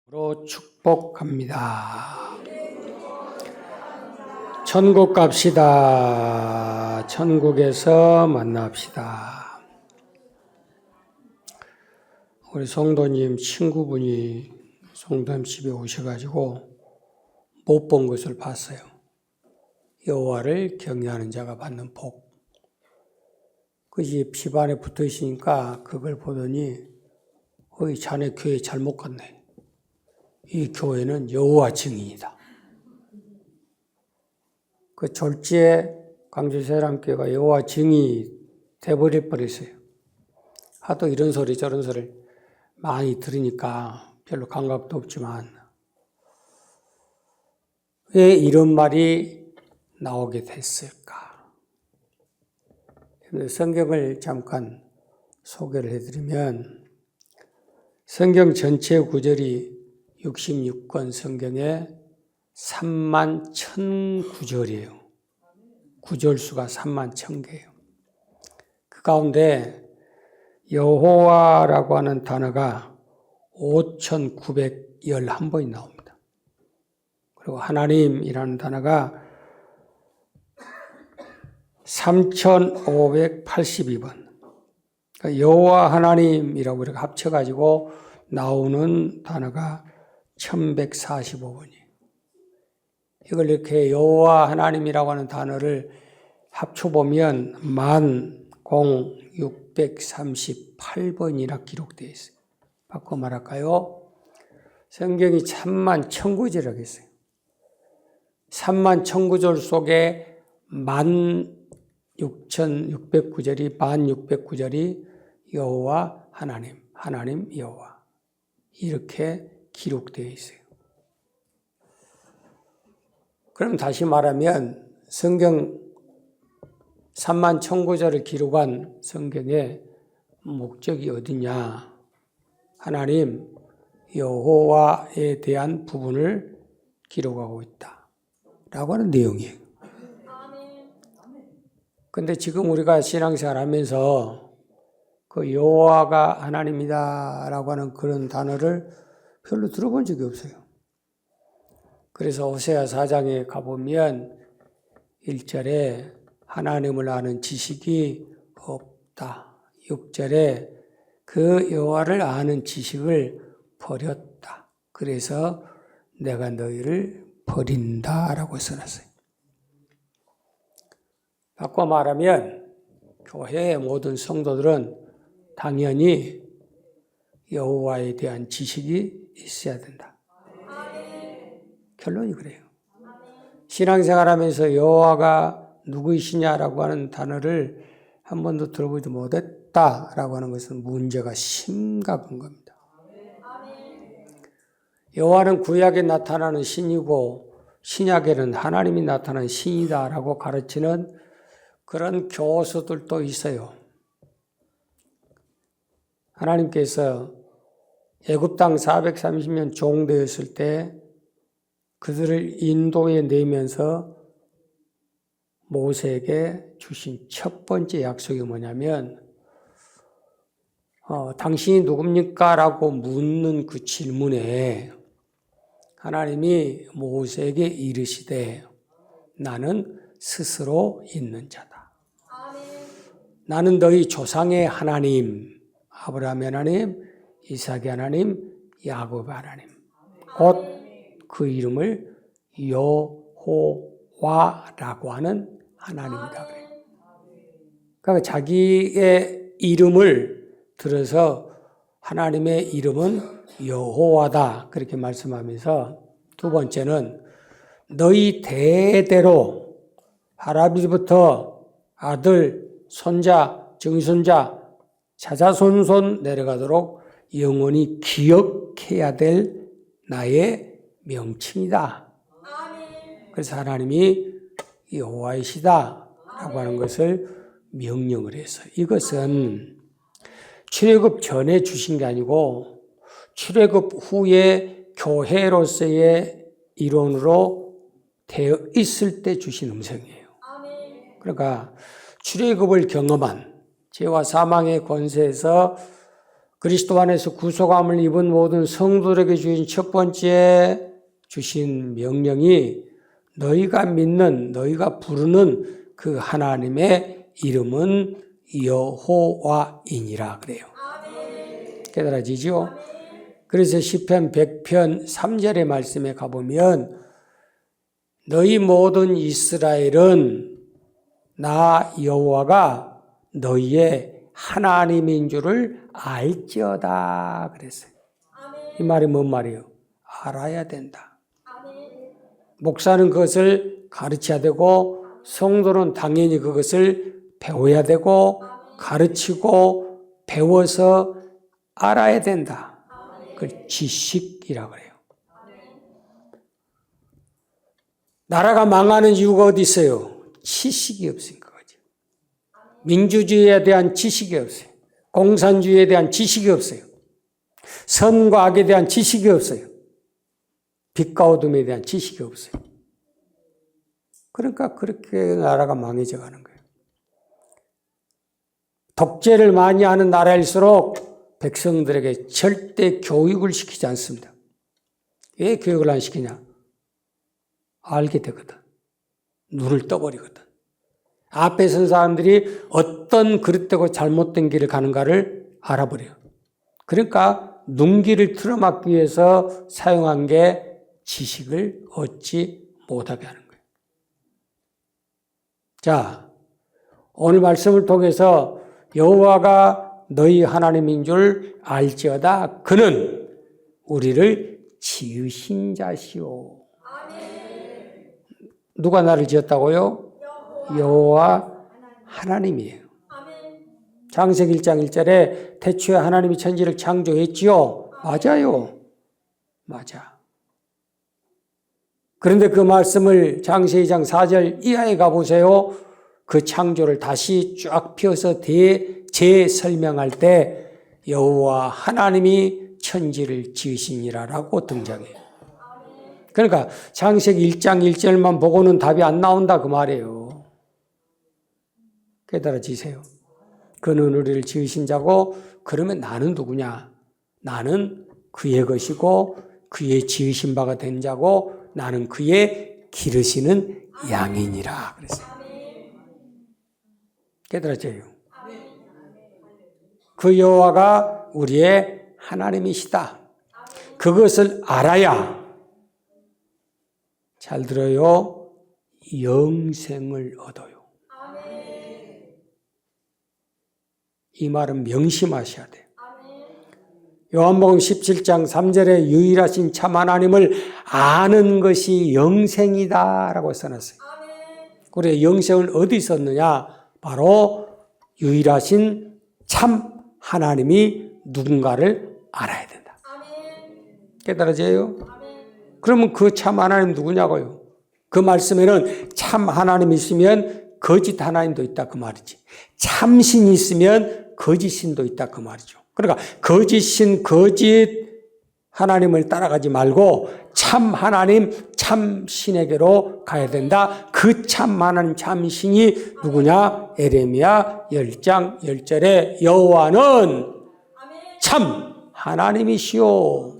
로 축복합니다. 천국 갑시다. 천국에서 만납시다. 우리 성도님 친구분이 성도님 집에 오셔가지고 못 본 것을 봤어요. 여호와를 경외하는 자가 받는 복. 그것이 집안에 붙어 있으니까 그걸 보더니 자네 교회 잘못 갔네. 이 교회는 여호와 증인이다. 그 졸지에 강주세랑교회가 여호와 증인이 돼버릴 뻔했어요. 하도 이런 소리 저런 소리를 많이 들으니까 별로 감각도 없지만 왜 이런 말이 나오게 됐을까? 성경을 잠깐 소개를 해드리면 성경 전체 구절이 66권 성경에 3만 1000구절이에요. 구절수가 3만 1000개예요. 그 가운데 여호와라고 하는 단어가 5911번이 나옵니다. 그리고 하나님이라는 단어가 3582번. 그러니까 여호와 하나님이라고 이렇게 합쳐가지고 나오는 단어가 1145번이에요. 이걸 이렇게 여호와 하나님이라고 하는 단어를 합쳐보면 10,638번이나 기록되어 있어요. 바꿔 말할까요? 성경이 3만 1000구절이라고 했어요. 3만 1000구절 속에 16,600구절이 1600구절이 여호와 하나님, 하나님 여호와 이렇게 기록되어 있어요. 그럼 다시 말하면 성경 3만 1000구절을 기록한 성경의 목적이 어디냐? 하나님 여호와에 대한 부분을 기록하고 있다 라고 하는 내용이에요. 근데 지금 우리가 신앙생활 하면서 그 여호와가 하나님이다 라고 하는 그런 단어를 별로 들어본 적이 없어요. 그래서 호세아 4장에 가보면 1절에 하나님을 아는 지식이 없다. 6절에 그 여호와를 아는 지식을 버렸다. 그래서 내가 너희를 버린다라고 써놨어요. 바꿔 말하면 교회의 모든 성도들은 당연히 여호와에 대한 지식이 있어야 된다. 결론이 그래요. 신앙생활하면서 여호와가 누구이시냐라고 하는 단어를 한 번도 들어보지 못했다라고 하는 것은 문제가 심각한 겁니다. 여호와는 구약에 나타나는 신이고 신약에는 하나님이 나타나는 신이다라고 가르치는 그런 교수들도 있어요. 하나님께서 애굽 땅 430년 종되었을 때 그들을 인도에 내면서 모세에게 주신 첫 번째 약속이 뭐냐면 당신이 누굽니까? 라고 묻는 그 질문에 하나님이 모세에게 이르시되 나는 스스로 있는 자다. 나는 너희 조상의 하나님, 아브라함의 하나님, 이삭의 하나님, 야곱의 하나님, 곧 그 이름을 여호와라고 하는 하나님이다 그래요. 그러니까 자기의 이름을 들어서 하나님의 이름은 여호와다 그렇게 말씀하면서 두 번째는 너희 대대로 할아버지부터 아들, 손자, 증손자, 자자손손 내려가도록 영원히 기억해야 될 나의 명칭이다. 그래서 하나님이 여호와이시다 라고 하는 것을 명령을 해서 이것은 출애굽 전에 주신 게 아니고 출애굽 후에 교회로서의 이론으로 되어 있을 때 주신 음성이에요. 그러니까 출애굽을 경험한 죄와 사망의 권세에서 그리스도 안에서 구속함을 입은 모든 성도들에게 주신 첫 번째 주신 명령이 너희가 믿는, 너희가 부르는 그 하나님의 이름은 여호와이니라 그래요. 깨달아지죠? 그래서 시편 100편 3절의 말씀에 가보면 너희 모든 이스라엘은 나 여호와가 너희의 하나님인 줄을 알지어다 그랬어요. 이 말이 뭔 말이에요? 알아야 된다. 목사는 그것을 가르쳐야 되고 성도는 당연히 그것을 배워야 되고 가르치고 배워서 알아야 된다. 그걸 지식이라고 그래요. 나라가 망하는 이유가 어디 있어요? 지식이 없으니까 그죠. 민주주의에 대한 지식이 없어요. 공산주의에 대한 지식이 없어요. 선과 악에 대한 지식이 없어요. 빛과 어둠에 대한 지식이 없어요. 그러니까 그렇게 나라가 망해져 가는 거예요. 독재를 많이 하는 나라일수록 백성들에게 절대 교육을 시키지 않습니다. 왜 교육을 안 시키냐? 알게 되거든. 눈을 떠버리거든. 앞에 선 사람들이 어떤 그릇되고 잘못된 길을 가는가를 알아버려요. 그러니까 눈길을 틀어막기 위해서 사용한 게 지식을 얻지 못하게 하는 거예요. 자, 오늘 말씀을 통해서 여호와가 너희 하나님인 줄 알지어다. 그는 우리를 지으신 자시오. 누가 나를 지었다고요? 여호와 하나님이에요. 창세기 1장 1절에 태초에 하나님이 천지를 창조했지요. 맞아요. 맞아. 그런데 그 말씀을 창세기 2장 4절 이하에 가보세요. 그 창조를 다시 쫙 펴서 재설명할 때 여호와 하나님이 천지를 지으시니라라고 등장해요. 그러니까 창세기 1장 1절만 보고는 답이 안 나온다 그 말이에요. 깨달아지세요. 그는 우리를 지으신 자고 그러면 나는 누구냐? 나는 그의 것이고 그의 지으신 바가 된 자고 나는 그의 기르시는 양이니라 그랬어요. 깨달아져요. 그 여호와가 우리의 하나님이시다. 그것을 알아야 잘 들어요. 영생을 얻어요. 이 말은 명심하셔야 돼요. 요한복음 17장 3절에 유일하신 참 하나님을 아는 것이 영생이다라고 써놨어요. 그래 영생을 어디서 얻느냐? 바로 유일하신 참 하나님이 누군가를 알아야 된다. 깨달아져요? 그러면 그 참 하나님 누구냐고요? 그 말씀에는 참 하나님이 있으면 거짓 하나님도 있다 그 말이지. 참신이 있으면 거짓신도 있다 그 말이죠. 그러니까 거짓신, 거짓 하나님을 따라가지 말고 참 하나님, 참신에게로 가야 된다. 그 참 하나님, 참신이 누구냐? 에레미야 10장 10절에 여호와는 참 하나님이시오.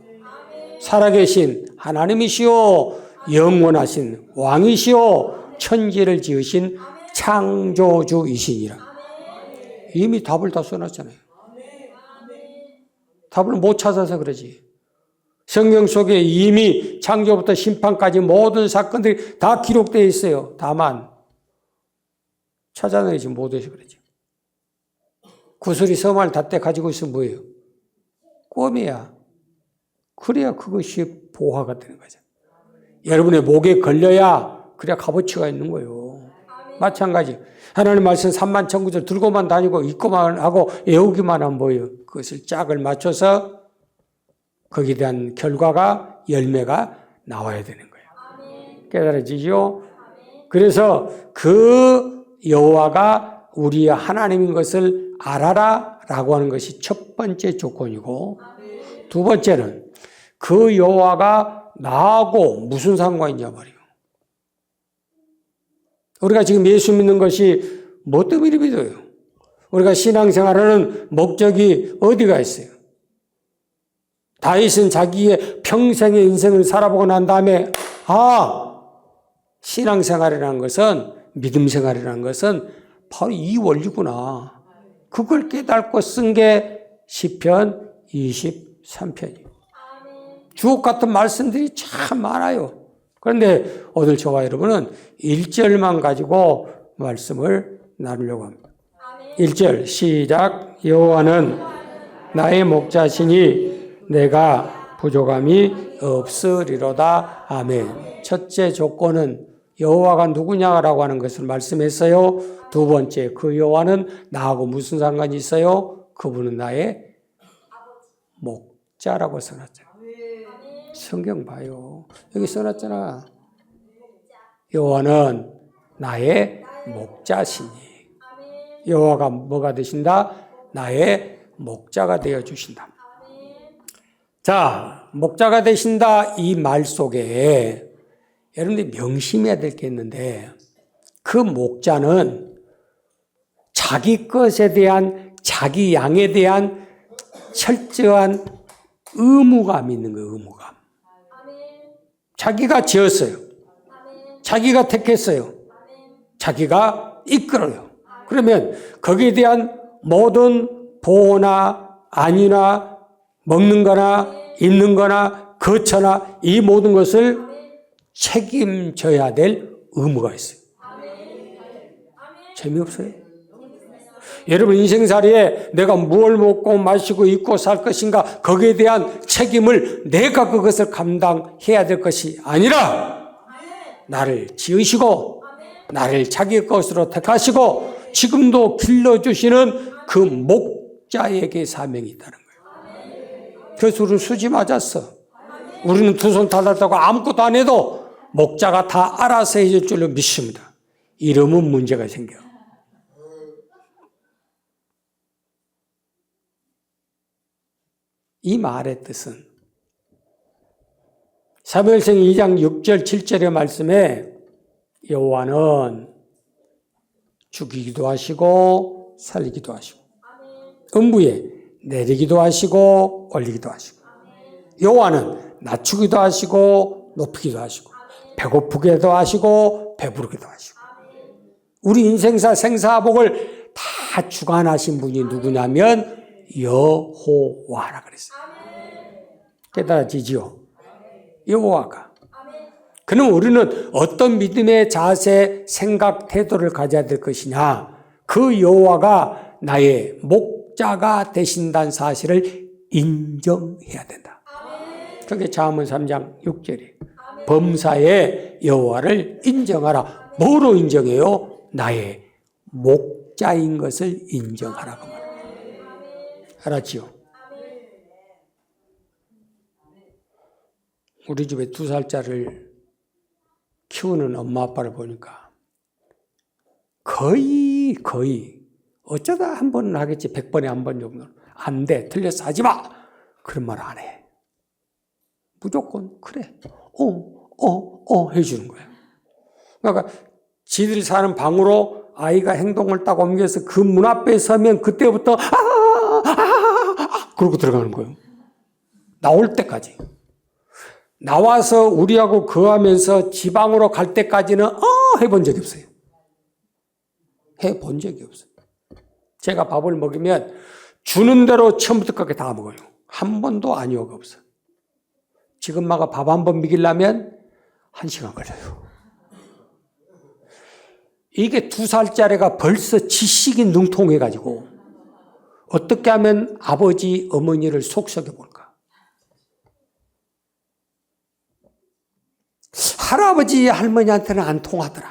살아계신 하나님이시오. 영원하신 왕이시오. 천지를 지으신 창조주이시니라. 이미 답을 다 써놨잖아요. 답을 못 찾아서 그러지. 성경 속에 이미 창조부터 심판까지 모든 사건들이 다 기록되어 있어요. 다만 찾아내지 못해서 그러지. 구슬이 서말 닷대 가지고 있으면 뭐예요? 껌이야. 그래야 그것이 보화가 되는 거죠. 여러분의 목에 걸려야 그래야 값어치가 있는 거예요. 마찬가지. 하나님 말씀 3만 천구절 들고만 다니고 읽고만 하고 외우기만 하면 뭐예요? 그것을 짝을 맞춰서 거기에 대한 결과가 열매가 나와야 되는 거예요. 깨달아지죠? 그래서 그 여호와가 우리의 하나님인 것을 알아라 라고 하는 것이 첫 번째 조건이고 두 번째는 그 여호와가 나하고 무슨 상관이냐 말이에요. 우리가 지금 예수 믿는 것이 뭐 때문에 믿어요? 우리가 신앙생활하는 목적이 어디가 있어요? 다윗은 자기의 평생의 인생을 살아보고 난 다음에 신앙생활이라는 것은, 믿음 생활이라는 것은 바로 이 원리구나. 그걸 깨닫고 쓴 게 시편 23편이에요. 주옥 같은 말씀들이 참 많아요. 그런데 오늘 저와 여러분은 1절만 가지고 말씀을 나누려고 합니다. 1절 시작. 여호와는 나의 목자시니 내가 부족함이 없으리로다. 아멘. 첫째 조건은 여호와가 누구냐라고 하는 것을 말씀했어요. 두 번째, 그 여호와는 나하고 무슨 상관이 있어요? 그분은 나의 목자라고 써놨잖아요. 성경 봐요. 여기 써놨잖아. 여호와는 나의 목자시니. 여호와가 뭐가 되신다? 나의 목자가 되어주신다. 자, 목자가 되신다 이 말 속에 여러분들이 명심해야 될 게 있는데, 그 목자는 자기 것에 대한, 자기 양에 대한 철저한 의무감이 있는 거예요. 의무감. 자기가 지었어요. 자기가 택했어요. 자기가 이끌어요. 그러면 거기에 대한 모든 보호나 안위나 먹는 거나 입는 거나 거처나 이 모든 것을 책임져야 될 의무가 있어요. 재미없어요? 여러분 인생살이에 내가 무엇을 먹고 마시고 입고 살 것인가, 거기에 대한 책임을 내가 그것을 감당해야 될 것이 아니라 나를 지으시고 나를 자기 것으로 택하시고 지금도 길러주시는 그 목자에게 사명이 있다는 거예요. 그래서 우리는 수지 맞았어. 우리는 두 손 닫았다고 아무것도 안 해도 목자가 다 알아서 해줄 줄로 믿습니다. 이러면 문제가 생겨요. 이 말의 뜻은 사무엘상 2장 6절 7절의 말씀에 여호와는 죽이기도 하시고 살리기도 하시고 음부에 내리기도 하시고 올리기도 하시고 여호와는 낮추기도 하시고 높이기도 하시고 배고프게도 하시고 배부르기도 하시고 우리 인생사 생사복을 다 주관하신 분이 누구냐면 여호와라 그랬어요. 깨달아지지요? 여호와가. 그럼 우리는 어떤 믿음의 자세, 생각, 태도를 가져야 될 것이냐? 그 여호와가 나의 목자가 되신다는 사실을 인정해야 된다. 그게 잠언 3장 6절이에요. 범사의 여호와를 인정하라. 뭐로 인정해요? 나의 목자인 것을 인정하라고 말합니다. 알았지요? 우리 집에 2살짜리를 키우는 엄마 아빠를 보니까 거의 어쩌다 한 번은 하겠지, 100번에 한 번 정도는 안 돼, 틀려서 하지 마, 그런 말 안 해. 무조건 그래, 해주는 거예요. 그러니까 지들 사는 방으로 아이가 행동을 딱 옮겨서 그 문 앞에 서면 그때부터 그러고 들어가는 거예요. 나올 때까지. 나와서 우리하고 거하면서 지방으로 갈 때까지는 해본 적이 없어요. 해본 적이 없어요. 제가 밥을 먹으면 주는 대로 처음부터 끝까지 다 먹어요. 한 번도 아니오가 없어요. 지금 마가 밥 한 번 먹이려면 1시간 걸려요. 이게 2살짜리가 벌써 지식이 능통해가지고 어떻게 하면 아버지, 어머니를 속삭여 볼까? 할아버지, 할머니한테는 안 통하더라.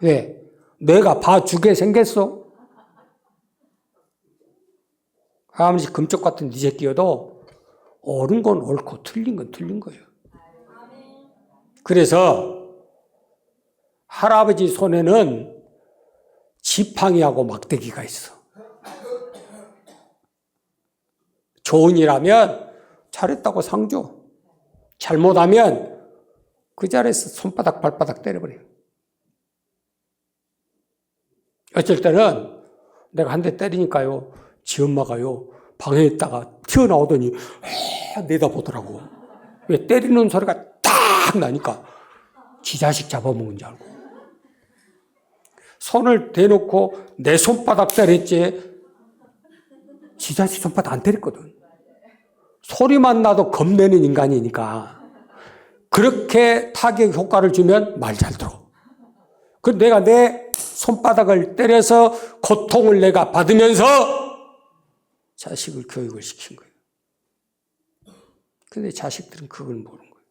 왜? 뇌가 봐주게 생겼어. 아무리 금쪽 같은 네 새끼여도 옳은 건 옳고 틀린 건 틀린 거예요. 그래서 할아버지 손에는 지팡이하고 막대기가 있어. 좋은 일하면 잘했다고 상 줘. 잘못하면 그 자리에서 손바닥 발바닥 때려버려요. 어쩔 때는 내가 한 대 때리니까요, 지 엄마가요 방에 있다가 튀어나오더니 내다보더라고. 왜 때리는 소리가 딱 나니까 지 자식 잡아먹은 줄 알고. 손을 대놓고 내 손바닥 때렸지 지 자식 손바닥 안 때렸거든. 소리만 나도 겁내는 인간이니까 그렇게 타격 효과를 주면 말 잘 들어. 그럼 내가 내 손바닥을 때려서 고통을 내가 받으면서 자식을 교육을 시킨 거예요. 근데 자식들은 그걸 모르는 거예요.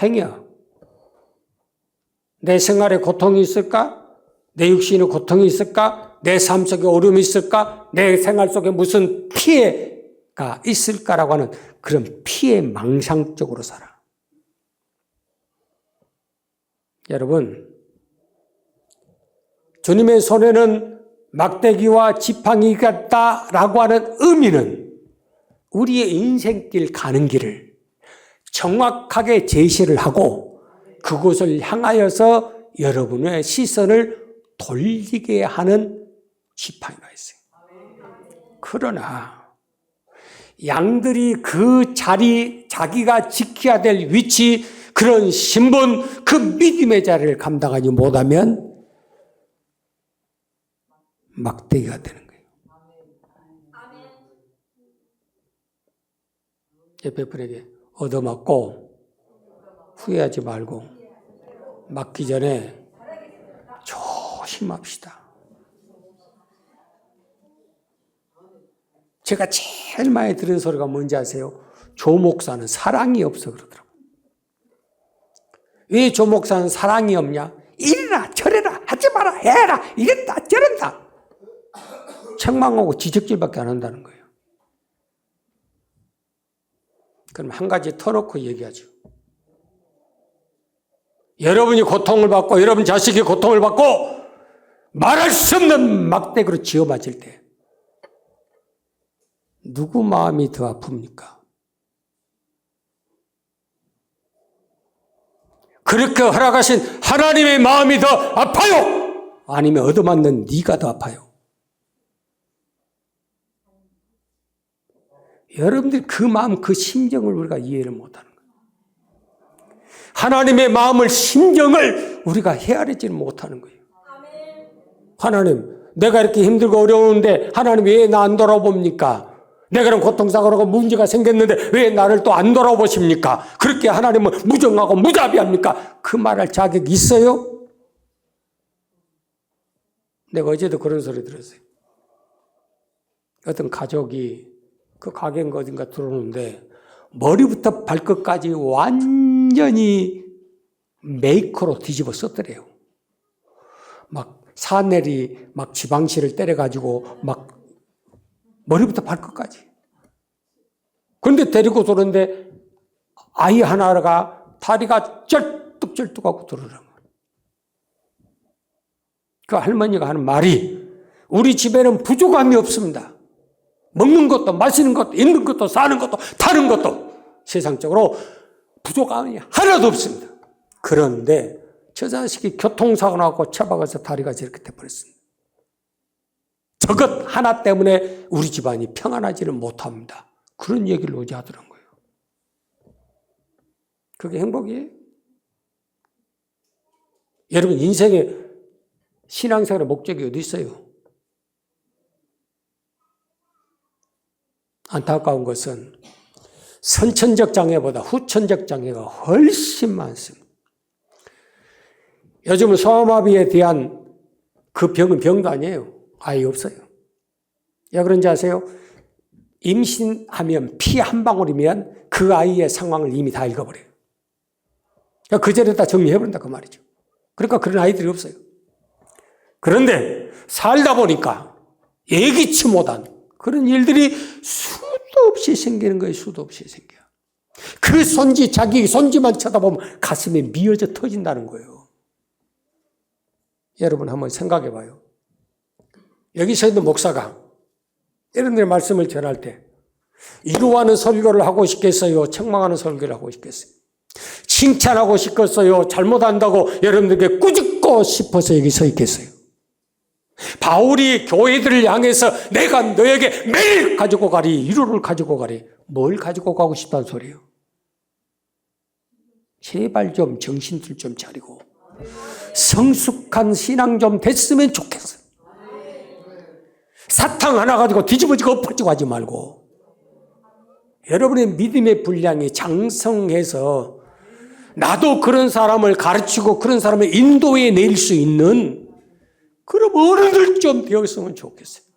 행여 내 생활에 고통이 있을까? 내 육신에 고통이 있을까? 내 삶 속에 어려움이 있을까? 내 생활 속에 무슨 피해가 있을까라고 하는 그런 피해 망상적으로 살아. 여러분, 주님의 손에는 막대기와 지팡이 같다라고 하는 의미는 우리의 인생길 가는 길을 정확하게 제시를 하고 그곳을 향하여서 여러분의 시선을 돌리게 하는 지팡이가 있어요. 그러나 양들이 그 자리, 자기가 지켜야 될 위치, 그런 신분, 그 믿음의 자리를 감당하지 못하면 막대기가 되는 거예요. 옆에 분에게 얻어맞고 후회하지 말고 맞기 전에 조심합시다. 제가 제일 많이 들은 소리가 뭔지 아세요? 조 목사는 사랑이 없어 그러더라고요. 왜 조 목사는 사랑이 없냐? 이래라 저래라 하지 마라 해라 이랬다 저랬다 책망하고 지적질밖에 안 한다는 거예요. 그럼 한 가지 터놓고 얘기하죠. 여러분이 고통을 받고 여러분 자식이 고통을 받고 말할 수 없는 막대기로 쥐어 맞을 때 누구 마음이 더 아픕니까? 그렇게 허락하신 하나님의 마음이 더 아파요? 아니면 얻어맞는 네가 더 아파요? 여러분들 그 마음, 그 심정을 우리가 이해를 못하는 거예요. 하나님의 마음을, 심정을 우리가 헤아리지는 못하는 거예요. 하나님, 내가 이렇게 힘들고 어려운데 하나님 왜 나 안 돌아봅니까? 내가 그런 고통사고라고 문제가 생겼는데 왜 나를 또 안 돌아보십니까? 그렇게 하나님은 무정하고 무자비합니까? 그 말할 자격이 있어요? 내가 어제도 그런 소리 들었어요. 어떤 가족이 그 가게인가 어딘가 들어오는데 머리부터 발끝까지 완전히 메이커로 뒤집어 썼더래요. 막 사내리 막 지방실을 때려가지고 막 머리부터 발끝까지. 그런데 데리고 들어오는데 아이 하나가 다리가 쩔뚝쩔뚝하고 들어오는 거예요. 그 할머니가 하는 말이 우리 집에는 부족함이 없습니다. 먹는 것도 마시는 것도 입는 것도 사는 것도 타는 것도 세상적으로 부족함이 하나도 없습니다. 그런데 저 자식이 교통사고 나고 처박아서 다리가 저렇게 돼버렸습니다. 저것 하나 때문에 우리 집안이 평안하지를 못합니다. 그런 얘기를 어제 하더란 거예요. 그게 행복이에요? 여러분 인생의 신앙생활의 목적이 어디 있어요? 안타까운 것은 선천적 장애보다 후천적 장애가 훨씬 많습니다. 요즘은 소아마비에 대한 그 병은 병도 아니에요. 아예 없어요. 왜 그런지 아세요? 임신하면 피 한 방울이면 그 아이의 상황을 이미 다 읽어버려요. 그 전에 다 정리해버린다 그 말이죠. 그러니까 그런 아이들이 없어요. 그런데 살다 보니까 예기치 못한 그런 일들이 수도 없이 생기는 거예요. 수도 없이 생겨. 그 손지, 자기 손지만 쳐다보면 가슴이 미어져 터진다는 거예요. 여러분 한번 생각해 봐요. 여기 서 있는 목사가 여러분들의 말씀을 전할 때 위로하는 설교를 하고 싶겠어요? 책망하는 설교를 하고 싶겠어요? 칭찬하고 싶겠어요? 잘못한다고 여러분들에게 꾸짖고 싶어서 여기 서 있겠어요? 바울이 교회들을 향해서 내가 너에게 매일 가지고 가리, 위로를 가지고 가리. 뭘 가지고 가고 싶다는 소리예요? 제발 좀 정신들 좀 차리고 성숙한 신앙 좀 됐으면 좋겠어요. 사탕 하나 가지고 뒤집어지고 엎어지고 하지 말고 여러분의 믿음의 분량이 장성해서 나도 그런 사람을 가르치고 그런 사람을 인도해 낼 수 있는 그런 어른들 좀 되었으면 좋겠어요.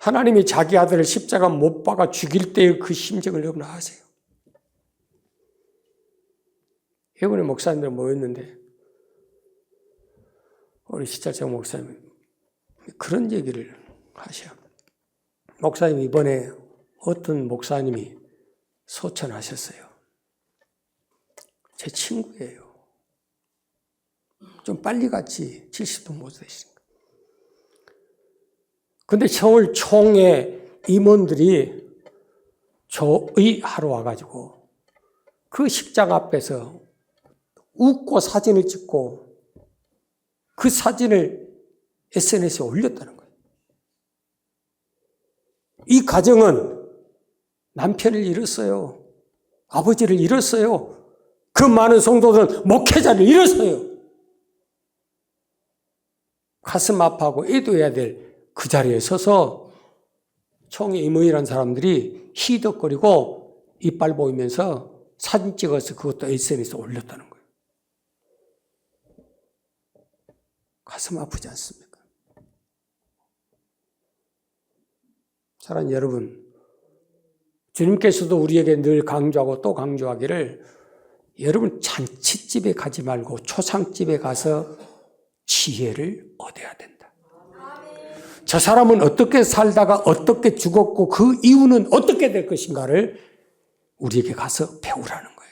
하나님이 자기 아들을 십자가 못 박아 죽일 때의 그 심정을 여러분 아세요? 이번에 목사님들 모였는데 우리 시찰장 목사님 그런 얘기를 하셔. 목사님 이번에 어떤 목사님이 소천하셨어요. 제 친구예요. 좀 빨리 갔지 70도 못 되시니까. 근데 서울 총회 임원들이 조의하러 와가지고 그 식장 앞에서 웃고 사진을 찍고 그 사진을 SNS에 올렸다는 거예요. 이 가정은 남편을 잃었어요. 아버지를 잃었어요. 그 많은 성도들은 목회자를 잃었어요. 가슴 아파하고 애도해야 될 그 자리에 서서 총회 임원이라는 사람들이 희덕거리고 이빨 보이면서 사진 찍어서 그것도 SNS에 올렸다는 거예요. 가슴 아프지 않습니까? 사랑하는 여러분, 주님께서도 우리에게 늘 강조하고 또 강조하기를 여러분 잔치집에 가지 말고 초상집에 가서 지혜를 얻어야 된다. 저 사람은 어떻게 살다가 어떻게 죽었고 그 이유는 어떻게 될 것인가를 우리에게 가서 배우라는 거예요.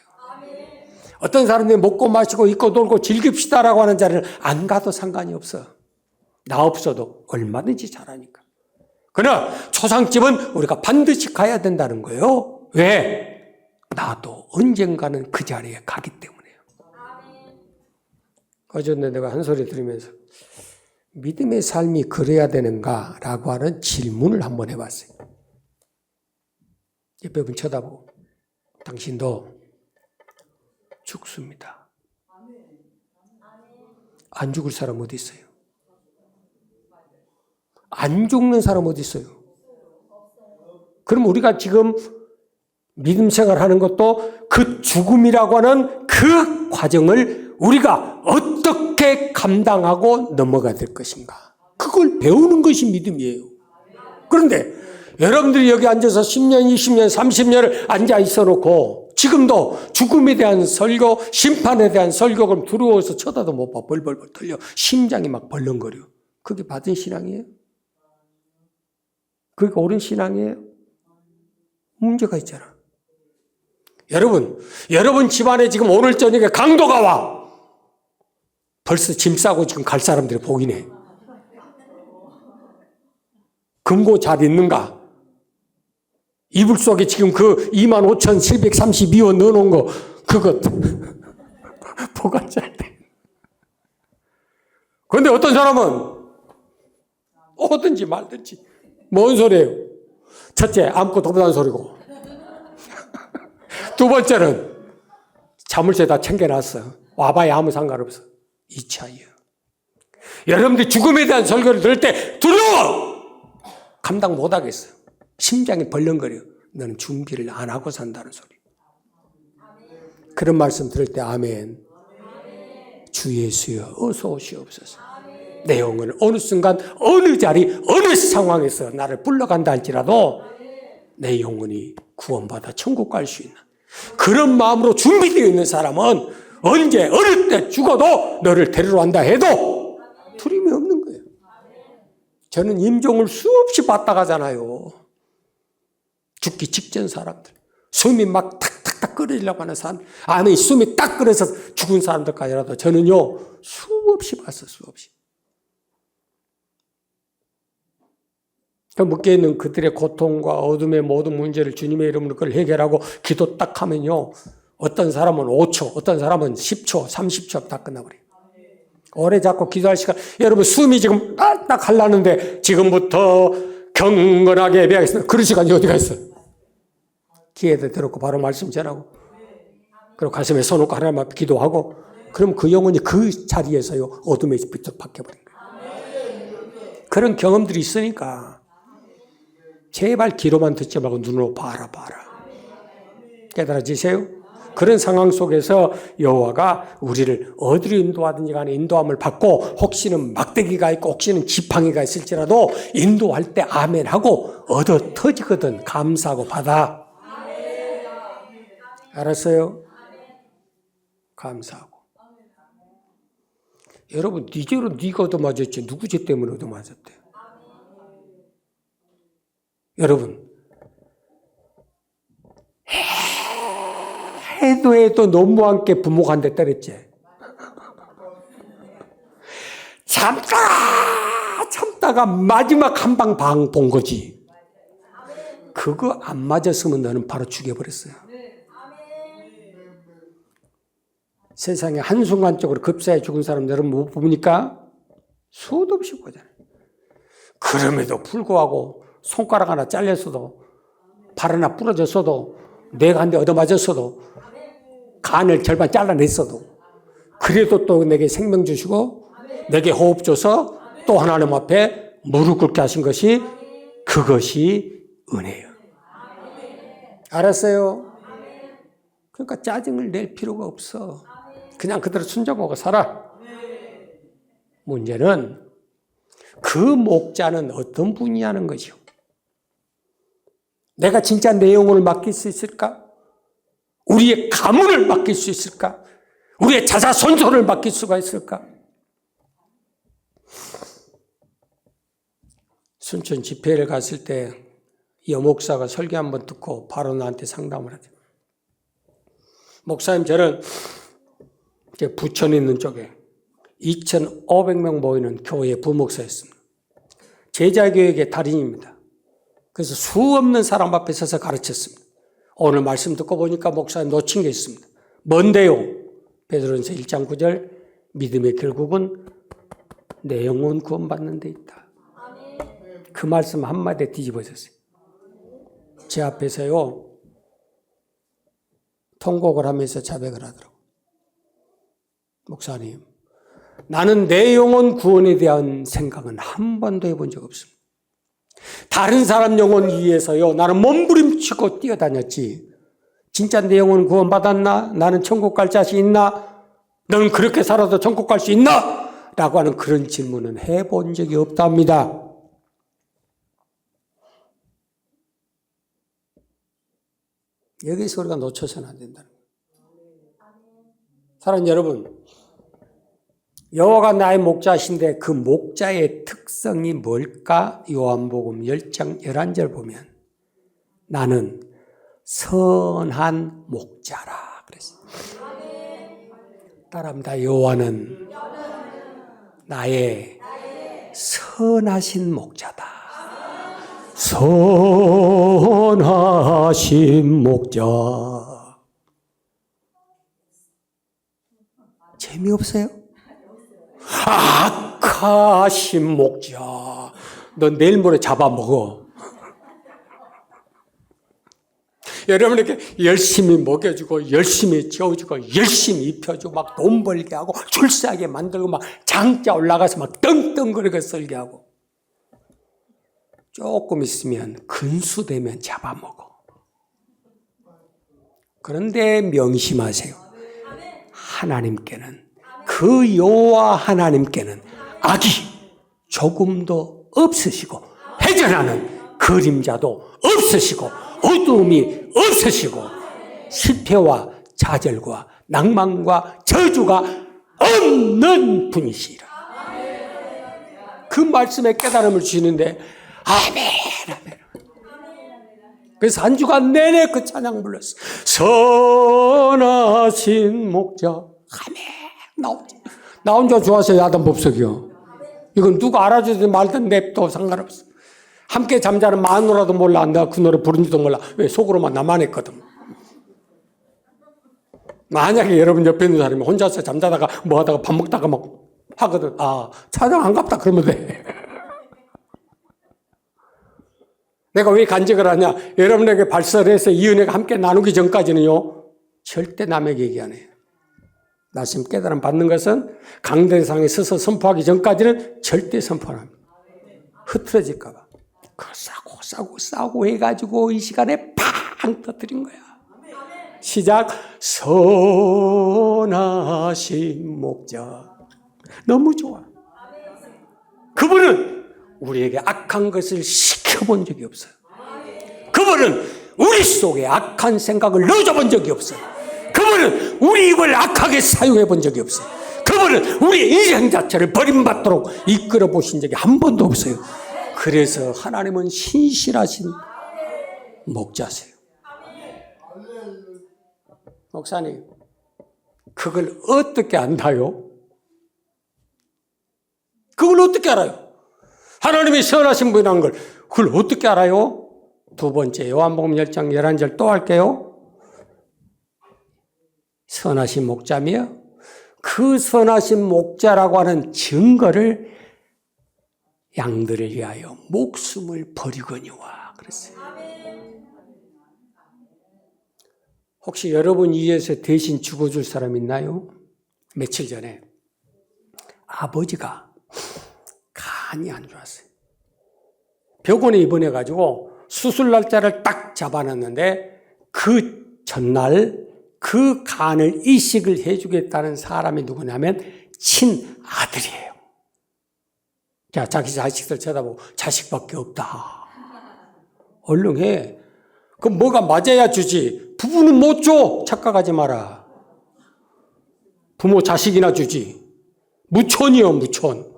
어떤 사람들이 먹고 마시고 입고 놀고 즐깁시다라고 하는 자리를 안 가도 상관이 없어. 나 없어도 얼마든지 잘하니까. 그러나 초상집은 우리가 반드시 가야 된다는 거예요. 왜? 나도 언젠가는 그 자리에 가기 때문에요. 어제 내가 한 소리 들으면서 믿음의 삶이 그래야 되는가라고 하는 질문을 한번 해봤어요. 옆에 분 쳐다보고 당신도 죽습니다. 안 죽을 사람 어디 있어요? 안 죽는 사람 어디 있어요? 그럼 우리가 지금 믿음 생활하는 것도 그 죽음이라고 하는 그 과정을 우리가 어떻게 감당하고 넘어가야 될 것인가. 그걸 배우는 것이 믿음이에요. 그런데 여러분들이 여기 앉아서 10년, 20년, 30년을 앉아 있어 놓고 지금도 죽음에 대한 설교, 심판에 대한 설교 그럼 두려워서 쳐다도 못 봐. 벌벌벌 털려. 심장이 막 벌렁거려. 그게 받은 신앙이에요? 그게 옳은 신앙이에요? 문제가 있잖아. 여러분 집안에 지금 오늘 저녁에 강도가 와. 벌써 짐 싸고 지금 갈 사람들이 보이네. 금고 잘 있는가? 이불 속에 지금 그 25,732원 넣어놓은 거, 그것, 보관 잘 돼. 그런데 어떤 사람은 오든지 말든지. 뭔 소리예요? 첫째, 아무것도 없다는 소리고. 두 번째는 자물쇠 다 챙겨놨어. 와봐야 아무 상관없어. 이 차이요. 여러분들이 죽음에 대한 설교를 들을 때 두려워! 감당 못하겠어. 심장이 벌렁거려. 너는 준비를 안 하고 산다는 소리. 그런 말씀 들을 때 아멘. 주 예수여 어서 오시옵소서. 내 영혼을 어느 순간 어느 자리 어느 상황에서 나를 불러간다 할지라도 내 영혼이 구원받아 천국 갈 수 있는 그런 마음으로 준비되어 있는 사람은 언제 어릴 때 죽어도 너를 데리러 간다 해도 두려움이 없는 거예요. 저는 임종을 수없이 받다 가잖아요. 죽기 직전 사람들. 숨이 막 탁탁탁 끓으려고 하는 사람. 아니 숨이 딱 끓어서 죽은 사람들까지라도 저는요 수없이 봤어. 수없이. 묶여 있는 그들의 고통과 어둠의 모든 문제를 주님의 이름으로 그걸 해결하고 기도 딱 하면요 어떤 사람은 5초, 어떤 사람은 10초, 30초 다 끝나버려요. 오래 잡고 기도할 시간. 여러분 숨이 지금 딱 하려는데 지금부터 경건하게 예배하겠습니다. 그런 시간이 어디가 있어요? 기회도 들었고 바로 말씀 전하고 그리고 가슴에 손 놓고 하나님 앞에 기도하고 그럼 그 영혼이 그 자리에서요 어둠에 비쩍 박혀버린 거예요. 그런 경험들이 있으니까 제발 귀로만 듣지 말고 눈으로 봐라. 깨달아지세요? 그런 상황 속에서 여호와가 우리를 어디로 인도하든지 간에 인도함을 받고 혹시는 막대기가 있고 혹시는 지팡이가 있을지라도 인도할 때 아멘하고 얻어 터지거든 감사하고 받아. 알았어요? 감사하고. 여러분 네 죄로 네가 얻어맞았지 누구 죄 때문에 얻어맞았대? 여러분 해도 너무한 게 부모가 한 대 때렸지. 참다가 마지막 한 방 본 거지. 그거 안 맞았으면 너는 바로 죽여버렸어요. 세상에 한순간적으로 급사에 죽은 사람 여러분 못 보니까 수도 없이 보잖아요. 그럼에도 불구하고 손가락 하나 잘렸어도 발 하나 부러졌어도 뇌가 한 대 얻어맞았어도 간을 절반 잘라냈어도 그래도 또 내게 생명 주시고 내게 호흡 줘서 또 하나님 앞에 무릎 꿇게 하신 것이 그것이 은혜예요. 알았어요? 그러니까 짜증을 낼 필요가 없어. 그냥 그대로 순종하고 살아. 문제는 그 목자는 어떤 분이냐는 거죠. 내가 진짜 내 영혼을 맡길 수 있을까? 우리의 가문을 맡길 수 있을까? 우리의 자자손손을 맡길 수가 있을까? 순천 집회를 갔을 때 여목사가 설교 한번 듣고 바로 나한테 상담을 하죠. 목사님, 저는 이제 부천에 있는 쪽에 2,500명 모이는 교회 부목사였습니다. 제자교육의 달인입니다. 그래서 수 없는 사람 앞에 서서 가르쳤습니다. 오늘 말씀 듣고 보니까 목사님 놓친 게 있습니다. 뭔데요? 베드로전서 1장 9절 믿음의 결국은 내 영혼 구원받는 데 있다. 그 말씀 한마디에 뒤집어졌어요. 제 앞에서요 통곡을 하면서 자백을 하더라고요. 목사님, 나는 내 영혼 구원에 대한 생각은 한 번도 해본 적 없습니다. 다른 사람 영혼 위해서요 나는 몸부림치고 뛰어다녔지 진짜 내 영혼 구원받았나? 나는 천국 갈 자신 있나? 너는 그렇게 살아도 천국 갈 수 있나? 라고 하는 그런 질문은 해본 적이 없답니다. 여기서 우리가 놓쳐서는 안 된다는 거예요. 사랑하는 여러분, 여호와가 나의 목자신데 그 목자의 특성이 뭘까? 요한복음 10장 11절 보면 나는 선한 목자라 그랬어요. 따라합니다. 여호와는 나의 선하신 목자다. 선하신 목자. 재미없어요? 악하신 목자. 너 내일 모레 잡아먹어. 여러분에게 열심히 먹여주고 열심히 재워주고 열심히 입혀주고 막 돈 벌게 하고 출세하게 만들고 막 장자 올라가서 막 떵떵거리게 썰게 하고 조금 있으면 근수되면 잡아먹어. 그런데 명심하세요. 하나님께는 그 여호와 하나님께는 악이 조금도 없으시고 회전하는 그림자도 없으시고 어두움이 없으시고 실패와 좌절과 낭만과 저주가 없는 분이시라. 그 말씀에 깨달음을 주시는데 아멘 아멘. 그래서 한 주간 내내 그 찬양 불렀어. 선하신 목자. 아멘. 나 혼자 좋아서 야단법석이요. 이건 누가 알아주든 말든 냅도 상관없어. 함께 잠자는 마누라도 몰라. 내가 그 노래 부른지도 몰라. 왜? 속으로만 나만 했거든. 만약에 여러분 옆에 있는 사람이 혼자서 잠자다가 뭐 하다가 밥 먹다가 막 하거든. 아, 차장 안 갔다 그러면 돼. 내가 왜 간직을 하냐? 여러분에게 발설해서 이 은혜가 함께 나누기 전까지는요, 절대 남에게 얘기 안 해요. 말씀 깨달음 받는 것은 강대상에 서서 선포하기 전까지는 절대 선포 안 합니다. 흐트러질까봐. 그거 싸고 해가지고 이 시간에 팡 터뜨린 거야. 시작. 선하신 목자. 너무 좋아. 그분은 우리에게 악한 것을 시켜본 적이 없어요. 그분은 우리 속에 악한 생각을 넣어본 적이 없어요. 그분은 우리 입을 악하게 사용해 본 적이 없어요. 그분은 우리 인생 자체를 버림받도록 이끌어 보신 적이 한 번도 없어요. 그래서 하나님은 신실하신 목자세요. 목사님, 그걸 어떻게 안다요? 그걸 어떻게 알아요? 하나님이 선하신 분이라는 걸 그걸 어떻게 알아요? 두 번째, 요한복음 10장 11절 또 할게요. 선하신 목자며 그 선하신 목자라고 하는 증거를 양들을 위하여 목숨을 버리거니와 그랬어요. 혹시 여러분 위해서 대신 죽어줄 사람 있나요? 며칠 전에 아버지가 간이 안 좋았어요. 병원에 입원해가지고 수술 날짜를 딱 잡아놨는데 그 전날 그 간을 이식을 해주겠다는 사람이 누구냐면 친아들이에요. 자, 자기 자식들 쳐다보고 자식밖에 없다. 얼른 해. 그럼 뭐가 맞아야 주지. 부부는 못 줘. 착각하지 마라. 부모 자식이나 주지. 무촌이요, 무촌.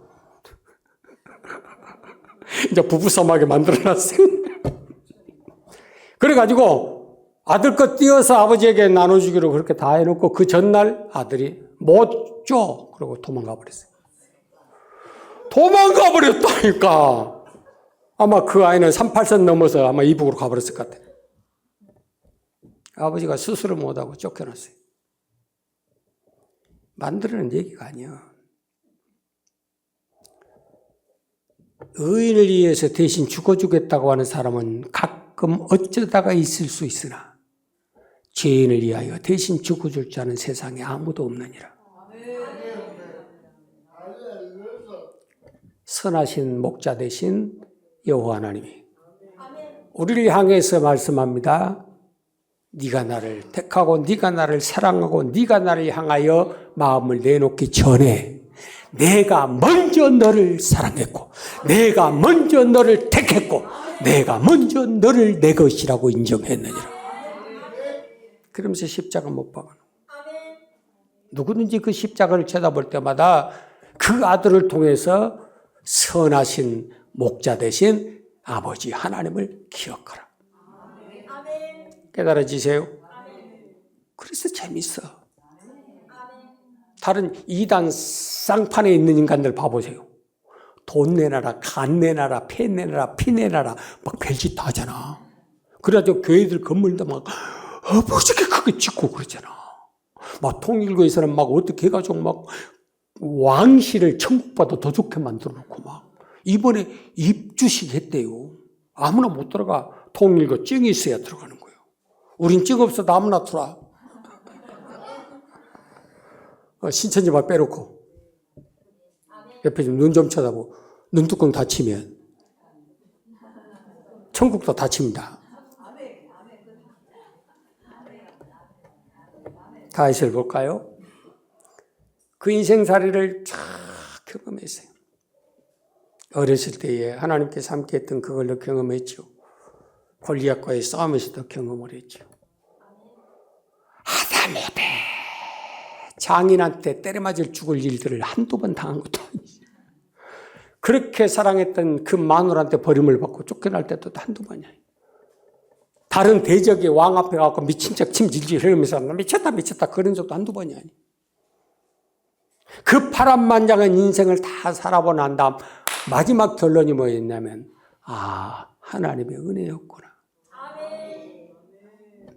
이제 부부싸움하게 만들어놨어요. 그래가지고 아들 것 띄어서 아버지에게 나눠주기로 그렇게 다 해놓고 그 전날 아들이 못 줘. 그러고 도망가 버렸어요. 도망가 버렸다니까. 아마 그 아이는 38선 넘어서 아마 이북으로 가버렸을 것 같아요. 아버지가 수술을 못하고 쫓겨났어요. 만들어낸 얘기가 아니야. 의인을 위해서 대신 죽어주겠다고 하는 사람은 가끔 어쩌다가 있을 수 있으나 죄인을 위하여 대신 죽어줄 자는 세상에 아무도 없느니라. 선하신 목자 되신 여호와 하나님이 우리를 향해서 말씀합니다. 네가 나를 택하고 네가 나를 사랑하고 네가 나를 향하여 마음을 내놓기 전에 내가 먼저 너를 사랑했고 내가 먼저 너를 택했고 내가 먼저 너를 내 것이라고 인정했느니라. 그러면서 십자가 못 박아놓은 누구든지 그 십자가를 쳐다볼 때마다 그 아들을 통해서 선하신 목자 되신 아버지 하나님을 기억하라. 깨달아지세요? 그래서 재밌어. 다른 이단 쌍판에 있는 인간들 봐보세요. 돈 내놔라, 간 내놔라, 폐 내놔라, 피 내놔라 막 별짓 다 하잖아. 그래가지고 교회들 건물도 막 어떻게 크게 짓고 그러잖아. 막 통일교에서는 막 어떻게 해가지고 막 왕실을 천국보다 더 좋게 만들어 놓고 막 이번에 입주식 했대요. 아무나 못 들어가. 통일교 증이 있어야 들어가는 거예요. 우린 증 없어도 아무나 들어와. 신천지만 빼놓고 옆에 좀 눈 좀 쳐다보고 눈뚜껑 닫히면 천국도 닫힙니다. 다윗을 볼까요? 그 인생살이를 쫙 경험했어요. 어렸을 때에 하나님께서 함께 했던 그걸로 경험했죠. 골리앗과의 싸움에서도 경험을 했죠. 하다못해 장인한테 때려맞을 죽을 일들을 한두 번 당한 것도 아니지. 그렇게 사랑했던 그 마누라한테 버림을 받고 쫓겨날 때도 한두 번이 아니에요. 다른 대적의 왕 앞에 가서 미친 척 침 질질 흘리면서 미쳤다 그런 적도 한두 번이 아니에요. 그 파란만장한 인생을 다 살아보고 난 다음 마지막 결론이 뭐였냐면 하나님의 은혜였구나.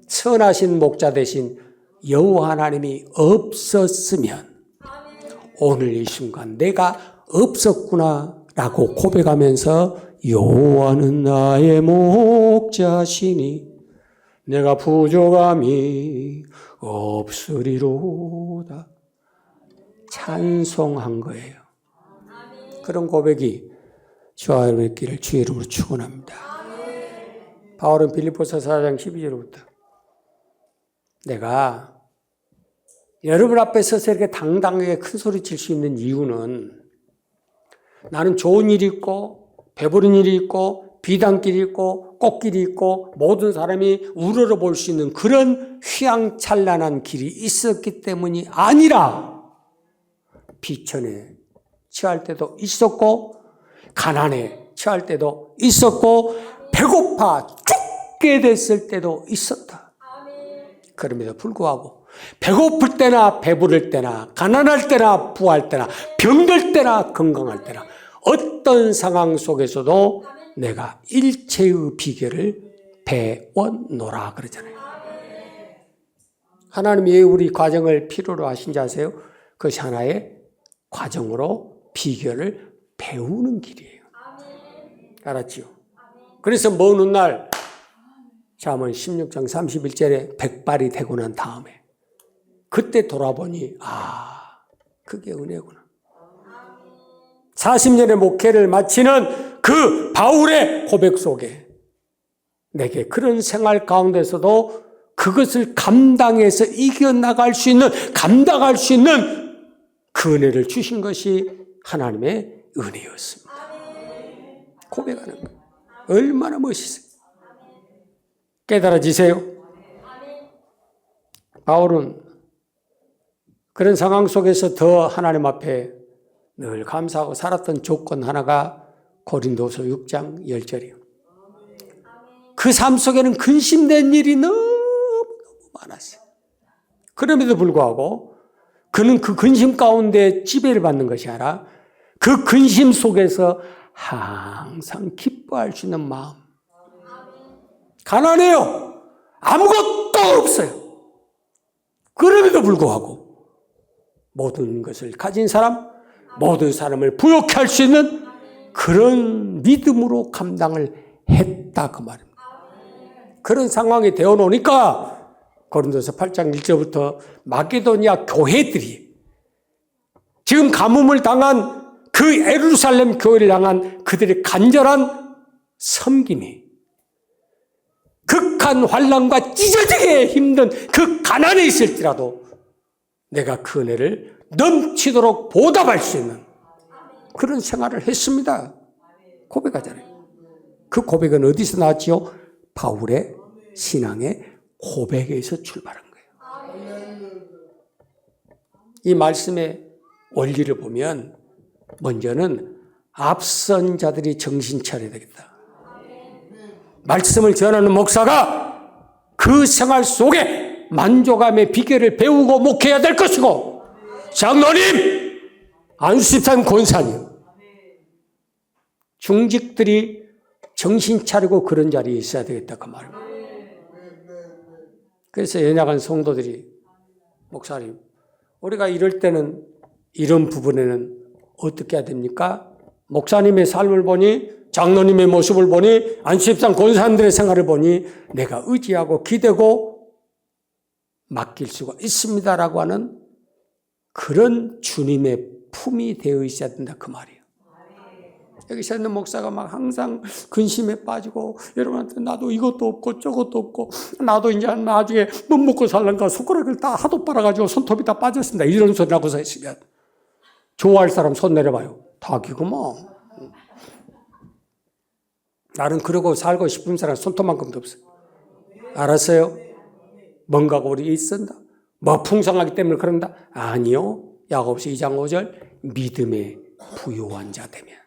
선하신 목자 대신 여호와 하나님이 없었으면 오늘 이 순간 내가 없었구나라고 고백하면서 여호와는 나의 목자시니 내가 부족함이 없으리로다. 찬송한 거예요. 그런 고백이 저와 여러분의 길을 주의 이름으로 축원합니다. 바울은 빌립보서 4장 12절부터 내가 여러분 앞에 서서 이렇게 당당하게 큰 소리 칠 수 있는 이유는 나는 좋은 일이 있고 배부른 일이 있고 비단길이 있고 꽃길이 있고 모든 사람이 우러러 볼 수 있는 그런 휘황찬란한 길이 있었기 때문이 아니라 비천에 처할 때도 있었고 가난에 처할 때도 있었고 배고파 죽게 됐을 때도 있었다. 그럼에도 불구하고 배고플 때나 배부를 때나 가난할 때나 부할 때나 병들 때나 건강할 때나 어떤 상황 속에서도 내가 일체의 비결을 배웠노라 그러잖아요. 하나님이 왜 우리 과정을 필요로 하신지 아세요? 그것이 하나의 과정으로 비결을 배우는 길이에요. 알았지요? 그래서 먼 훗날 잠언 16장 31절에 백발이 되고 난 다음에 그때 돌아보니 그게 은혜구나. 40년의 목회를 마치는 그 바울의 고백 속에 내게 그런 생활 가운데서도 그것을 감당해서 이겨나갈 수 있는, 감당할 수 있는 그 은혜를 주신 것이 하나님의 은혜였습니다. 고백하는 거예요. 얼마나 멋있어요. 깨달아지세요. 바울은 그런 상황 속에서 더 하나님 앞에 늘 감사하고 살았던 조건 하나가 고린도서 6장 10절이에요. 그 삶 속에는 근심된 일이 너무 많았어요. 그럼에도 불구하고 그는 그 근심 가운데 지배를 받는 것이 아니라 그 근심 속에서 항상 기뻐할 수 있는 마음. 가난해요. 아무것도 없어요. 그럼에도 불구하고 모든 것을 가진 사람, 모든 사람을 부욕해 할 수 있는 그런 믿음으로 감당을 했다 그 말입니다. 그런 상황이 되어 놓으니까 고린도서 8장 1절부터 마게도니아 교회들이 지금 가뭄을 당한 그 예루살렘 교회를 향한 그들의 간절한 섬김이 극한 환난과 찢어지게 힘든 그 가난에 있을지라도 내가 그 은혜를 넘치도록 보답할 수 있는 그런 생활을 했습니다. 고백하잖아요. 그 고백은 어디서 나왔지요? 바울의 신앙의 고백에서 출발한 거예요. 이 말씀의 원리를 보면 먼저는 앞선 자들이 정신 차려야 되겠다. 말씀을 전하는 목사가 그 생활 속에 만족함의 비결을 배우고 목회해야 될 것이고 장로님, 안수집사님, 권사님 중직들이 정신 차리고 그런 자리에 있어야 되겠다 그 말입니다. 그래서 연약한 성도들이 목사님 우리가 이럴 때는 이런 부분에는 어떻게 해야 됩니까? 목사님의 삶을 보니 장로님의 모습을 보니 안수집사님 권사님들의 생활을 보니 내가 의지하고 기대고 맡길 수가 있습니다라고 하는 그런 주님의 품이 되어 있어야 된다 그 말이에요. 여기 있는 목사가 막 항상 근심에 빠지고 여러분한테 나도 이것도 없고 저것도 없고 나도 이제 나중에 못 먹고 살란가 손가락을 다 하도 빨아가지고 손톱이 다 빠졌습니다. 이런 소리 하고서 했으면 좋아할 사람 손 내려봐요. 다 기구먼. 나는 그러고 살고 싶은 사람 손톱만큼도 없어요. 알았어요? 뭔가가 우리 있었나? 뭐 풍성하기 때문에 그런다? 아니요. 야고보서 2장 5절 믿음의 부요한 자 되면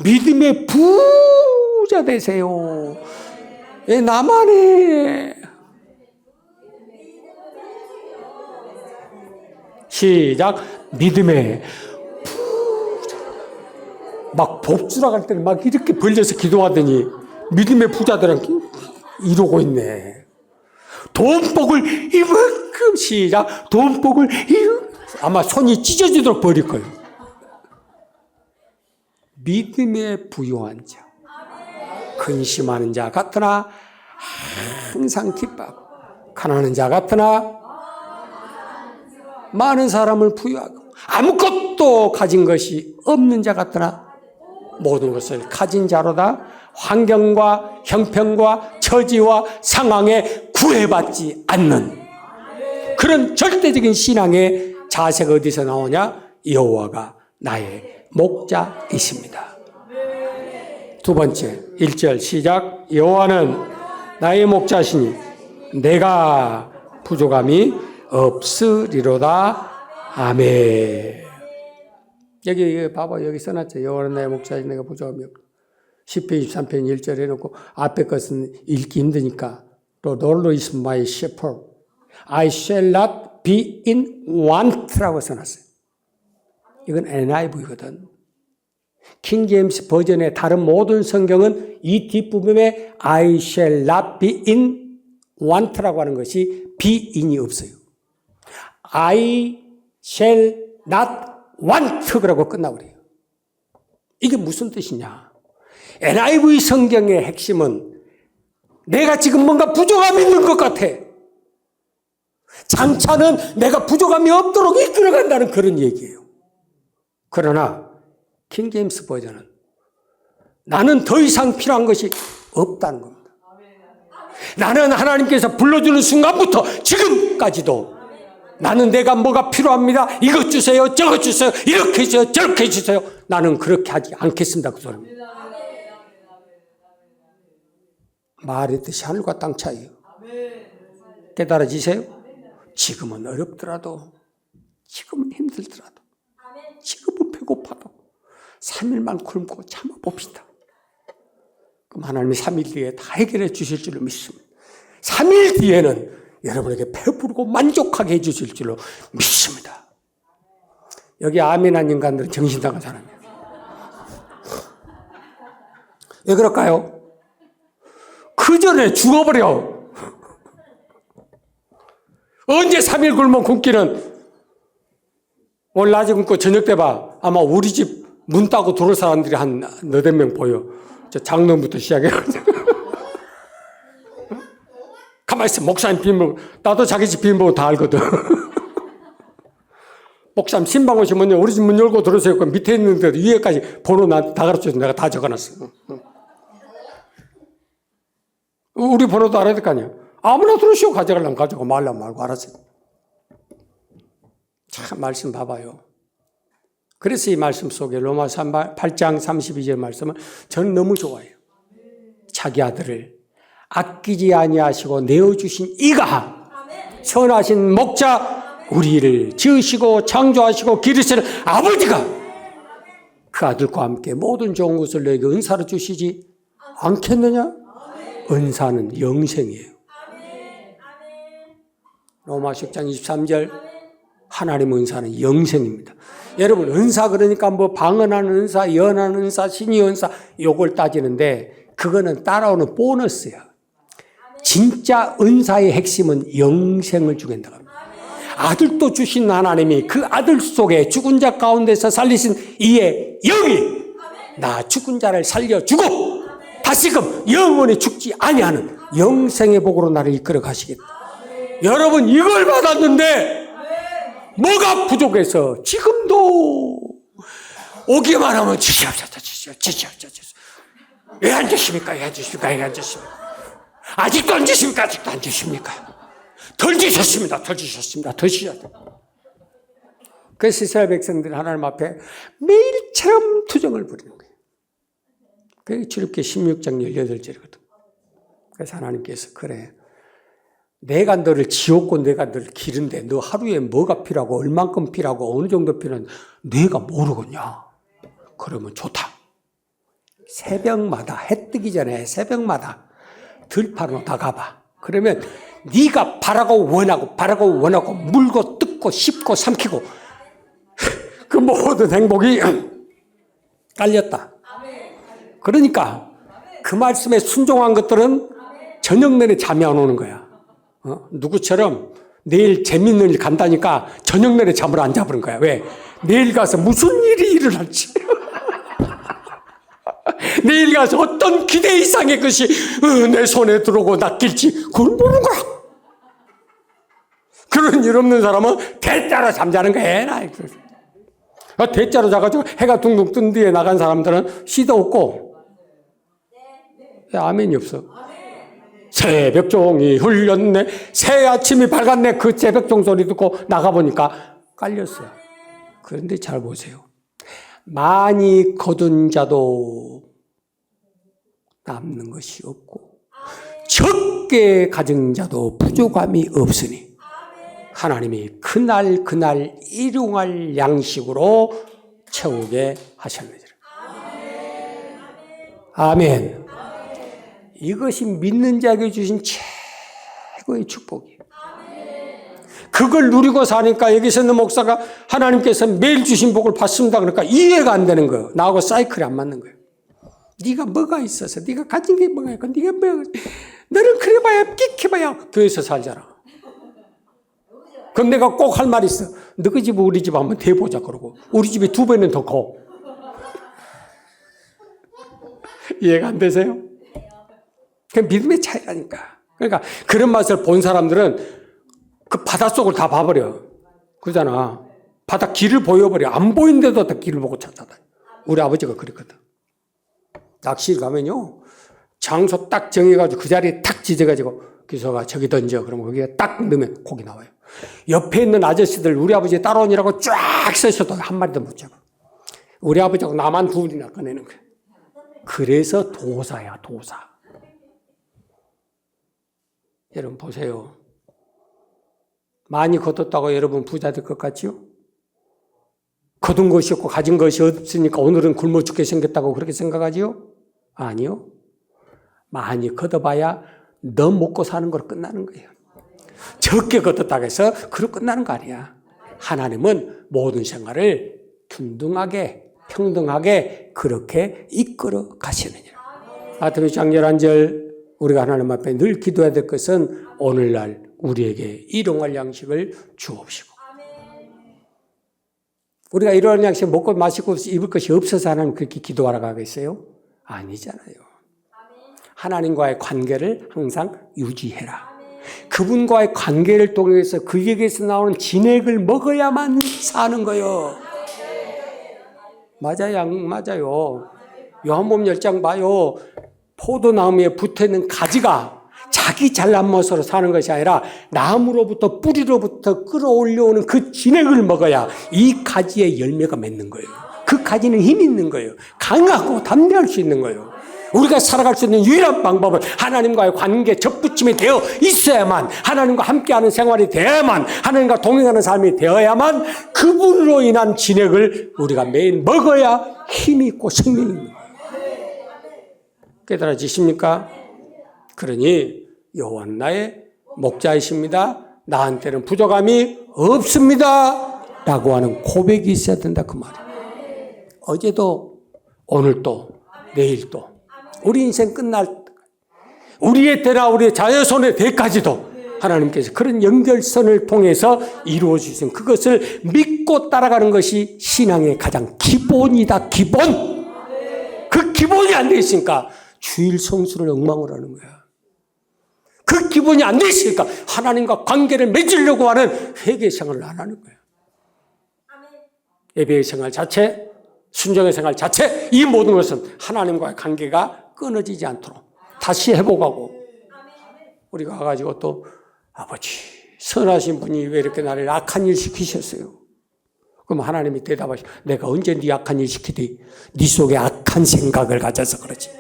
믿음의 부자 되세요. 예, 나만의 시작 믿음의 부자. 막 복주라 갈 때는 막 이렇게 벌려서 기도하더니 믿음의 부자들은 이러고 있네. 돈복을 이만큼 시작. 돈복을 아마 손이 찢어지도록 버릴 거예요. 믿음에 부유한 자, 근심하는 자 같으나 항상 기뻐하고, 가난한 자 같으나 많은 사람을 부유하고, 아무것도 가진 것이 없는 자 같으나 모든 것을 가진 자로다 환경과 형편과 처지와 상황에 구애받지 않는 그런 절대적인 신앙의 자세가 어디서 나오냐? 여호와가 나의 목자이십니다. 두 번째 1절 시작. 여호와는 나의 목자시니 내가 부족함이 없으리로다. 아멘. 여기 봐봐, 여기 써놨죠. 여호와는 나의 목자시니 내가 부족함이 없다. 10편 23편 1절 해놓고 앞에 것은 읽기 힘드니까 The Lord is my shepherd. I shall not be in want라고 써놨어요. 이건 NIV거든. 킹 제임스 버전의 다른 모든 성경은 이 뒷부분에 I shall not be in want라고 하는 것이 be in이 없어요. I shall not want 그러고 끝나버려요. 이게 무슨 뜻이냐? NIV 성경의 핵심은 내가 지금 뭔가 부족함이 있는 것 같아. 장차는 내가 부족함이 없도록 이끌어간다는 그런 얘기예요. 그러나 킹 제임스 버전은 나는 더 이상 필요한 것이 없다는 겁니다. 나는 하나님께서 불러주는 순간부터 지금까지도 나는 내가 뭐가 필요합니다. 이것 주세요. 저것 주세요. 이렇게 해주세요. 저렇게 해주세요. 나는 그렇게 하지 않겠습니다. 그 소리입니다. 말했듯이 하늘과 땅 차이예요. 깨달아지세요? 지금은 어렵더라도, 지금은 힘들더라도, 지금은 배고파도 3일만 굶고 참아봅시다. 그럼 하나님이 3일 뒤에 다 해결해 주실 줄로 믿습니다. 3일 뒤에는 여러분에게 배부르고 만족하게 해주실 줄로 믿습니다. 여기 아멘한 인간들은 정신 나간 사람이에요. 왜 그럴까요? 그 전에 죽어버려. 언제 3일 굶으면 굶기는, 오늘 낮에 굶고 저녁 때 봐. 아마 우리 집 문 따고 들어올 사람들이 한 너댓 명 보여. 저 장롱부터 시작해가지고. 가만히 있어. 목사님 비밀, 나도 자기 집 비밀 다 알거든. 목사님 신방 오시면 우리 집 문 열고 들어오세요. 그 밑에 있는데 위에까지 번호 다 가르쳐서 내가 다 적어놨어. 우리 번호도 알아야 될 거 아니야. 아무나 들으시오. 가져가려면 가져고 말라면 말고 알았어요. 참 말씀 봐봐요. 그래서 이 말씀 속에 로마서 8장 32절 말씀은 저는 너무 좋아해요. 자기 아들을 아끼지 아니하시고 내어주신 이가 선하신 목자 우리를 지으시고 창조하시고 기르시는 아버지가 그 아들과 함께 모든 좋은 것을 너에게 은사로 주시지 않겠느냐? 은사는 영생이에요. 로마서 10장 23절 하나님의 은사는 영생입니다. 여러분 은사 그러니까 뭐 방언하는 은사, 예언하는 은사, 신의 은사 요걸 따지는데 그거는 따라오는 보너스야. 진짜 은사의 핵심은 영생을 주겠다. 아들도 주신 하나님이 그 아들 속에 죽은 자 가운데서 살리신 이의 영이 나 죽은 자를 살려주고 다시금 영원히 죽지 아니하는 영생의 복으로 나를 이끌어 가시겠다. 여러분 이걸 받았는데 뭐가 부족해서 지금도 오기만 하면 주시옵소서. 왜 안 주십니까? 왜 안 주십니까? 왜 안 주십니까? 아직도 안 주십니까? 아직도 안 주십니까? 덜 주셨습니다. 덜 주셨습니다. 더 주셔야 돼요. 그래서 이스라엘 백성들이 하나님 앞에 매일처럼 투정을 부리는 거예요. 그게 출애굽기 16장 18절이거든. 그래서 하나님께서 그래. 내가 너를 지었고 내가 너를 기른데 너 하루에 뭐가 필요하고 얼만큼 필요하고 어느 정도 필요한지 내가 모르겠냐. 그러면 좋다. 새벽마다 해 뜨기 전에 새벽마다 들판으로 나가봐. 그러면 네가 바라고 원하고 물고 뜯고 씹고 삼키고 그 모든 행복이 깔렸다. 그러니까 그 말씀에 순종한 것들은 저녁 내내 잠이 안 오는 거야. 누구처럼 내일 재밌는 일 간다니까 저녁 내내 잠을 안 자버린 거야. 왜? 내일 가서 무슨 일이 일어날지. 내일 가서 어떤 기대 이상의 것이 내 손에 들어오고 낚일지 그걸 모르는 거야. 그런 일 없는 사람은 대자로 잠자는 거야. 대자로 자가지고 해가 둥둥 뜬 뒤에 나간 사람들은 시도 없고 아멘이 없어. 새벽 종이 흘렸네, 새 아침이 밝았네. 그 새벽 종 소리 듣고 나가보니까 깔렸어요. 그런데 잘 보세요. 많이 거둔 자도 남는 것이 없고 적게 가진 자도 부족함이 없으니 하나님이 그날 일용할 양식으로 채우게 하셨느니라. 아멘. 이것이 믿는 자에게 주신 최고의 축복이에요. 그걸 누리고 사니까 여기 있는 목사가 하나님께서 매일 주신 복을 받습니다. 그러니까 이해가 안 되는 거예요. 나하고 사이클이 안 맞는 거예요. 네가 뭐가 있어서, 네가 가진 게 뭐가 있고, 네가 뭐가, 너는 그래봐야 끽해봐야 교회에서 살잖아. 그럼 내가 꼭 할 말이 있어. 너희 집 우리 집 한번 대보자 그러고 우리 집이 2배는 더 커. 이해가 안 되세요? 그 믿음의 차이라니까. 그러니까 그런 맛을 본 사람들은 그 바닷속을 다 봐버려. 그러잖아. 바다 길을 보여버려. 안 보이는데도 다 길을 보고 찾아다녀. 우리 아버지가 그랬거든. 낚시를 가면요, 장소 딱 정해가지고 그 자리에 탁 지져가지고 기소가 저기 던져. 그러면 거기에 딱 넣으면 고기 나와요. 옆에 있는 아저씨들 우리 아버지 따라오니라고 쫙 서있어도 한 마리도 못 잡아. 우리 아버지하고 나만 둘이나 꺼내는 거야. 그래서 도사야, 도사. 여러분 보세요. 많이 거뒀다고 여러분 부자 될 것 같지요? 거둔 것이 없고 가진 것이 없으니까 오늘은 굶어 죽게 생겼다고 그렇게 생각하지요? 아니요. 많이 거둬봐야 너 먹고 사는 거로 끝나는 거예요. 적게 거뒀다고 해서 그로 끝나는 거 아니야. 하나님은 모든 생활을 균등하게 평등하게 그렇게 이끌어 가시느니라. 마태복음 6장 11절 우리가 하나님 앞에 늘 기도해야 될 것은 오늘날 우리에게 일용할 양식을 주옵시고. 우리가 일용할 양식 먹고 마시고 입을 것이 없어서 하나님 그렇게 기도하라고 하겠어요? 아니잖아요. 하나님과의 관계를 항상 유지해라. 그분과의 관계를 통해서 그에게서 나오는 진액을 먹어야만 사는 거예요. 맞아요, 맞아요. 요한복음 10장 봐요. 포도나무에 붙어있는 가지가 자기 잘난 멋으로 사는 것이 아니라 나무로부터 뿌리로부터 끌어올려오는 그 진액을 먹어야 이 가지의 열매가 맺는 거예요. 그 가지는 힘이 있는 거예요. 강하고 담대할 수 있는 거예요. 우리가 살아갈 수 있는 유일한 방법은 하나님과의 관계 접붙임이 되어 있어야만, 하나님과 함께하는 생활이 되어야만, 하나님과 동행하는 삶이 되어야만 그분으로 인한 진액을 우리가 매일 먹어야 힘이 있고 생명이 있는 거예요. 깨달아지십니까? 그러니 여호와는 나의 목자이십니다. 나한테는 부족함이 없습니다. 라고 하는 고백이 있어야 된다 그 말이에요. 어제도 오늘도 내일도 우리 인생 끝날 우리의 때나 우리의 자녀손의 때까지도 하나님께서 그런 연결선을 통해서 이루어 주신 그것을 믿고 따라가는 것이 신앙의 가장 기본이다. 기본. 그 기본이 안 돼 있으니까 주일 성수를 엉망으로 하는 거야. 그 기본이 안 돼 있으니까 하나님과 관계를 맺으려고 하는 회개 생활을 안 하는 거야. 예배의 생활 자체, 순종의 생활 자체, 이 모든 것은 하나님과의 관계가 끊어지지 않도록 다시 회복하고, 우리가 와가지고 또 아버지 선하신 분이 왜 이렇게 나를 악한 일 시키셨어요? 그럼 하나님이 대답하시고, 내가 언제 네 악한 일 시키디? 네 속에 악한 생각을 가져서 그러지.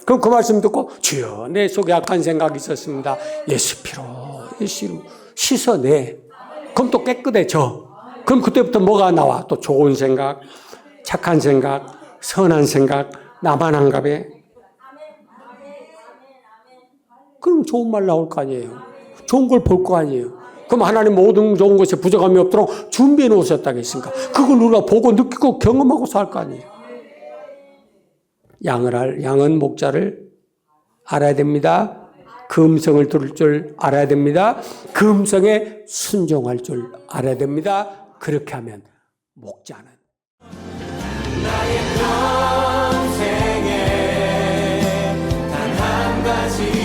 그럼 그 말씀 듣고, 주여 내 속에 악한 생각이 있었습니다. 예수 피로 씻어내. 그럼 또 깨끗해져. 그럼 그때부터 뭐가 나와? 또 좋은 생각, 착한 생각, 선한 생각, 나만 한갑에. 그럼 좋은 말 나올 거 아니에요. 좋은 걸 볼 거 아니에요. 그럼 하나님 모든 좋은 것에 부족함이 없도록 준비해 놓으셨다겠습니까? 그걸 우리가 보고 느끼고 경험하고 살 거 아니에요. 양은 목자를 알아야 됩니다. 그 음성을 들을 줄 알아야 됩니다. 그 음성에 순종할 줄 알아야 됩니다. 그렇게 하면 목자는 나의 평생에 단 한 가지